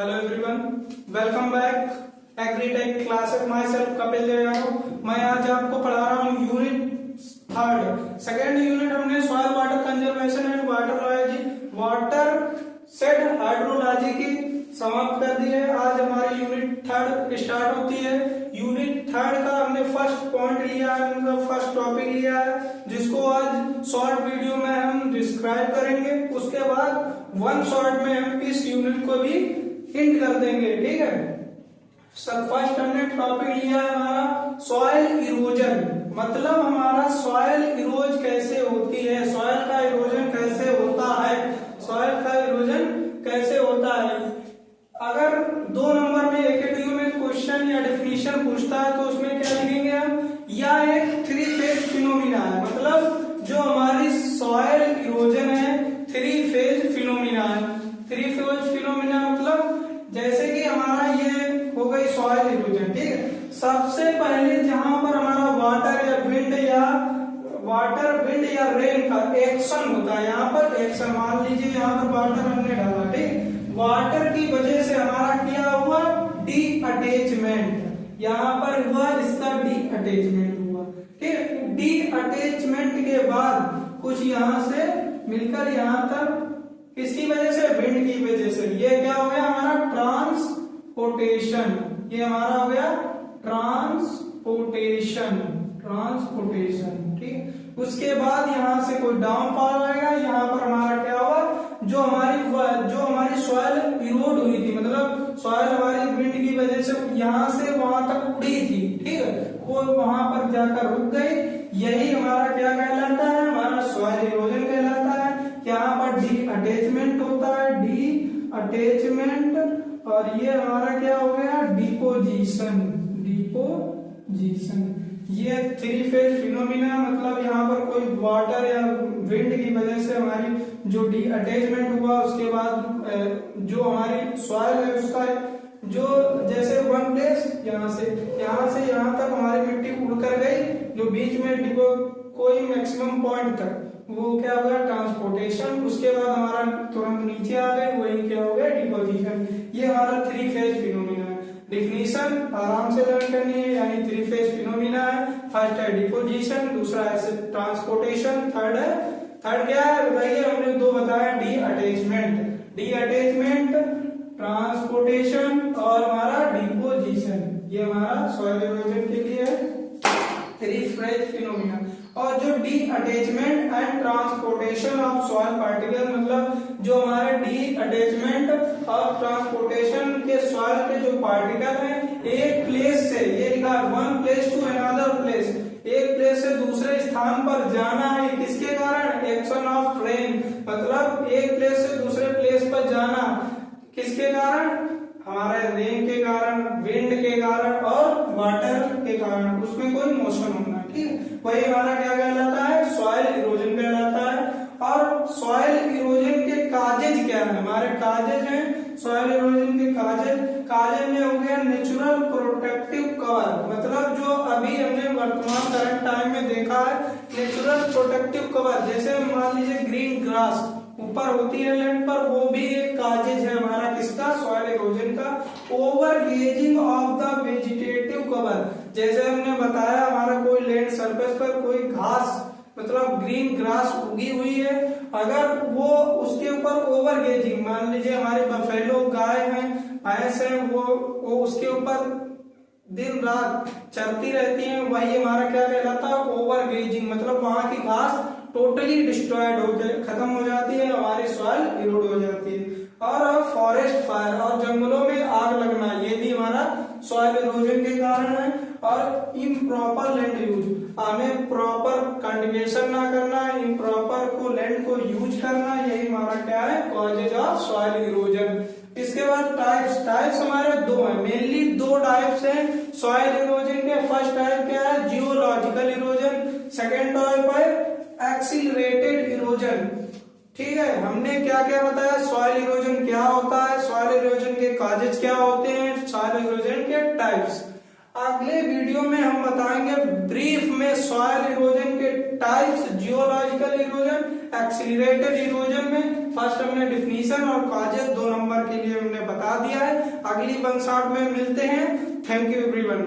Hello everyone, welcome back Agritech classes. Myself Kapil Dev. मैं आज आपको पढ़ा रहा हूँ यूनिट थर्ड। सेकेंड यूनिट हमने soil water conservation and watershed hydrology की समाप्त कर दी है। आज हमारी यूनिट थर्ड स्टार्ट होती है। यूनिट थर्ड का हमने फर्स्ट पॉइंट लिया है, मतलब फर्स्ट टॉपिक लिया है, जिसको आज शॉर्ट वीडियो में हम डिस्क्राइब करेंगे। उसके बाद वन शॉर्ट में हम इस यूनिट को भी हिंट कर देंगे, ठीक है। सब फर्स्ट हमने टॉपिक लिया है हमारा सॉइल इरोजन, मतलब हमारा सॉइल इरोज कैसे होती है, सॉइल का इरोजन कैसे होता है, सॉइल का इरोजन कैसे होता है। अगर 2 नंबर में एकेडयू में क्वेश्चन या डेफिनेशन पूछता है तो उसमें क्या लिखेंगे हम, या एक 3 फेज फिनोमिना है, मतलब जो हमारी सॉइल इरोजन है 3 फेज फिनोमिना है। 3 फेज फिनोमिना मतलब जैसे कि हमारा ये हो गई सॉइल इरोजन, ठीक है। सबसे पहले जहां पर हमारा वाटर विंड या रेन का एक्शन होता है, यहाँ पर एक्शन, मान लीजिए यहाँ पर वाटर हमने डाला, ठीक। वाटर की वजह से हमारा क्या हुआ, डी अटैचमेंट, यहाँ पर हुआ इसका डी अटैचमेंट हुआ, ठीक। डी अटैचमेंट के बाद कुछ यहाँ से मिलकर यहाँ तक, किसकी वजह से, विंड की वजह से, ये क्या हो गया हमारा ट्रांसपोर्टेशन, ये हमारा हो गया ट्रांसपोर्टेशन, ठीक। उसके बाद यहाँ से कोई डाउनफॉल आएगा, यहाँ पर हमारा क्या होगा, जो हमारी सॉइल इरोड हुई थी, मतलब सॉइल हमारी विंड की वजह से यहाँ से वहां तक उड़ी थी, ठीक है, वो वहां पर जाकर रुक गई। यही हमारा क्या कहलाता है, हमारा सॉइल इरोजन कहलाता है। यहाँ पर डी अटैचमेंट होता है, डी अटैचमेंट, और ये हमारा क्या हो गया, डिपोजिशन। ये 3 फेज फिनोमिना, मतलब यहाँ पर कोई वाटर या विंड की वजह से हमारी जो डी अटैचमेंट हुआ, उसके बाद जो हमारी सॉइल है उसका जो जैसे वन प्लेस यहाँ से यहाँ तक हमारी मिट्टी उड़कर गई, जो बीच में कोई मैक्सिमम पॉइंट तक, वो क्या हो गया, ट्रांसपोर्टेशन। उसके बाद हमारा तुरंत नीचे आ गई, वही क्या हो गया, डिपोजिशन। ये हमारा 3 फेज फिनोमिना है। डिफिनीशन आराम से लर्न करनी है, यानी 3 फेज फिनोमिना है। फर्स्ट है डिपोजिशन, दूसरा है ट्रांसपोर्टेशन, थर्ड क्या है बताइए, हमने 2 बताया, डी अटैचमेंट, ट्रांसपोर्टेशन और हमारा डिपोजिशन। ये हमारा सॉइल इरोजन के लिए है 3 फेज फिनोमिना। और जो detachment and transportation of soil particle, मतलब जो हमारे डी अटैचमेंट और ट्रांसपोर्टेशन के सॉइल के जो पार्टिकल हैं, एक प्लेस से, ये लिखा one place to another place, एक प्लेस से दूसरे स्थान पर जाना है, किसके कारण, एक्शन ऑफ रेन, मतलब एक प्लेस से दूसरे प्लेस पर जाना किसके कारण, हमारे रेन के कारण, विंड के कारण और वाटर के कारण, उसमें कोई मोशन होना, ठीक है। वही हमारा क्या कहलाता है, सॉइल इरोजन कहलाता है। और सॉइल इरोजन के काजेज क्या है, हमारे काजेज हैं सॉइल इरोजन के काजेज में हो गया नेचुरल प्रोटेक्टिव कवर, मतलब जो अभी हमने वर्तमान करंट टाइम में देखा है नेचुरल प्रोटेक्टिव कवर, जैसे मान लीजिए ग्रीन ग्रास ऊपर होती है लैंड पर, वो भी एक काजेज है हमारा, किसका, सॉइल इरोजन का। Overgrazing of the vegetative cover, जैसे हमने बताया हमारा कोई लैंड सरफेस पर कोई घास, मतलब ग्रीन ग्रास उगी हुई है, अगर वो उसके ऊपर ओवर गेजिंग, मान लीजिए हमारी बफेलो गाय है, भैंस है, वो उसके ऊपर दिन रात चलती रहती है, वही हमारा क्या कहलाता है, ओवर गेजिंग, मतलब वहां की घास टोटली डिस्ट्रॉयड होकर खत्म हो जाती है, हमारी सॉइल इरोड हो जाती है। और फॉरेस्ट फायर, और जंगलों में आग लगना, ये भी हमारा सॉइल इरोजन के कारण है। और इम्प्रॉपर लैंड यूज, हमें प्रॉपर कल्टीवेशन ना करना, इम्प्रॉपर को लैंड को यूज करना, यही हमारा क्या है, कॉजेज ऑफ सॉइल इरोजन। इसके बाद टाइप्स हमारे 2 हैं, मेनली 2 टाइप्स हैं सॉइल इरोजन के। फर्स्ट टाइप क्या है, जियोलॉजिकल इरोजन, सेकेंड टाइप है एक्सीलरेटेड इरोजन, ठीक है। हमने क्या क्या बताया, सॉइल इरोजन क्या होता है, सॉइल इरोजन के काजेज क्या होते हैं, सॉइल इरोजन के टाइप्स। अगले वीडियो में हम बताएंगे ब्रीफ में सॉइल इरोजन के types, geological erosion, accelerated erosion में फर्स्ट हमने डिफिनीशन और कॉजेज 2 नंबर के लिए हमने बता दिया है। अगली 1 शॉट में मिलते हैं। Thank you everyone.